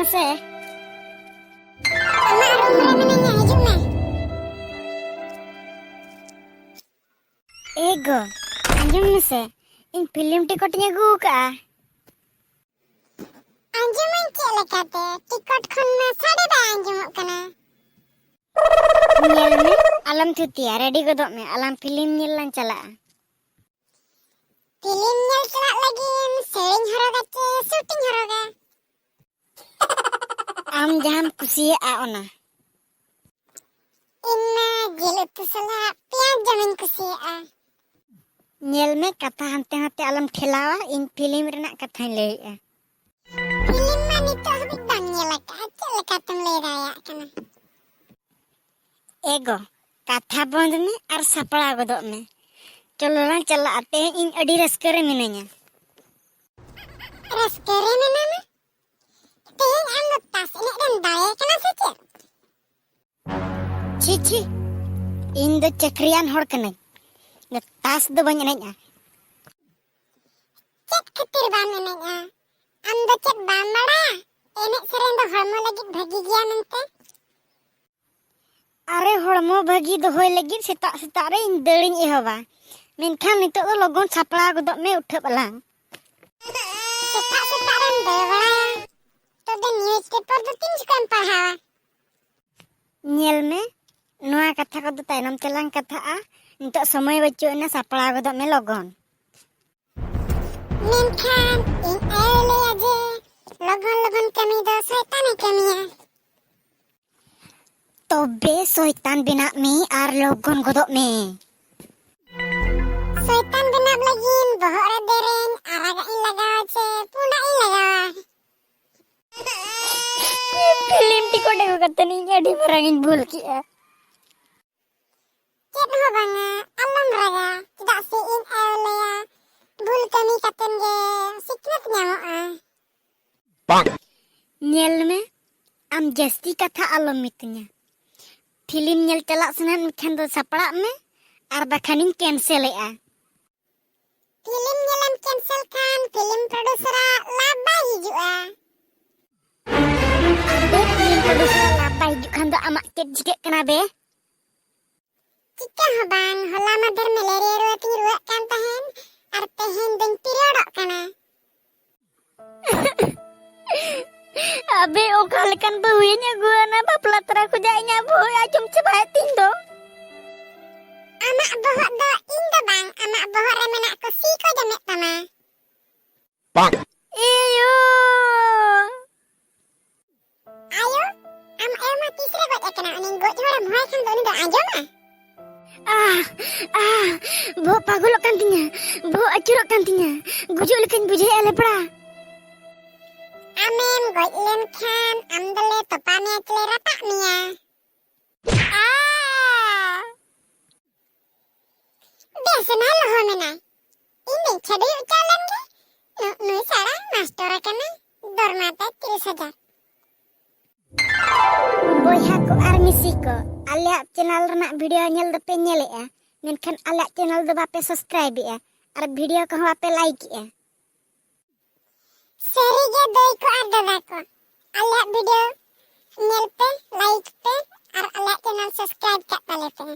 mese. Ama room re menanya hijuk me. Ego, anjum mese. In film ticket nya agu ka. Anjuman cek lekate, tiket khon ma sade ba anjumok kana. Nyel me, alam thutia, ready godok me, alam film nyel lan chalaa. Film nyel celak lagi, sering horoga ce, shooting horoga. Am jaham kusiyaa ona. Inna jil utu salak, pian jamin kusiyaa. Nyel me kata hante-hante alam thelawa, in film renak kathain laiya. Film ma nitok habis bang nyelaka, cek lekatem lay raya kana. Ego, kata bond me ar sapala godok me. Cholo lan chalaa teheng in adi raska re minanya. Raska re menana? Teheng am lo tas enek dan daya kana se cek? Chi, in do cakriyan hor kanai. Na tas do bany enenya. Cek khatir bam enenya. Am do cek bam baraya? Enek sereng do hormo lagi bhagi giya mente? Are hormo bhagi dohoy lagi setak re in deuring ehoba. Menkhan nitok do logon sapala godok me uthep alang. Setak rem daya baraya. Tode newspaper do tin jukam pahawa. Nyel me, noa katha ko do tainam telang kathaa. Nitok somoy bacu na sapala godok me logon. Menkhan in ayo aja. Logon kami do setan kamiya. Tobe soitan benak me ar logon godok me. Setan benap lagi bohok re dereng araga in lagawa ce puna in lagawa. Film tiket ego kata ni adi marangin bul kia. Cek ho banga alam raga tidak si in ayo leya. Bul kami katen ge siknat nyamoa. Nyel me, am jasti katha alom mitnya. Film nyel chalak sanan khan do sapalak me ar bakhanin cancel ea. Film nyelam cancel kan film produser laba hijua. Abe film produser laba hijuk khan do amak cek jikek kena be. Cika ho bang hola mader malaria ruwa ting ruwa kan tahen ar tehen deng periodok kana. Abe oka lekan bahunya gua na bapla tera ko jainya boy acum cebai tindo. Amak bohok do indo bang, amak bohok re menak ko si ko jamek tama. Iyo. Ayo, am ayo ma tisre got ekena uning got joram hoy kan do uning do anjom ah. Bo pagulok kan tinya, bo acurok kan tinya, gujuk lekan bujai alepra. Amen got len kan am dole topane cle ratak mia. Biasa na lo ho menai. Ini chadu jalan ge. Nu sarang master kana dormata 30,000. Boyha ko ar misi ko, aliak channel renak video nyel dope nyelea, menkhan aliak channel do bape subscribe ya, ar video ko bape like ya. Seri ge doi ko ar dada ko. Aliak video nyel pe, like pe, ar aliak channel subscribe kat tale pe.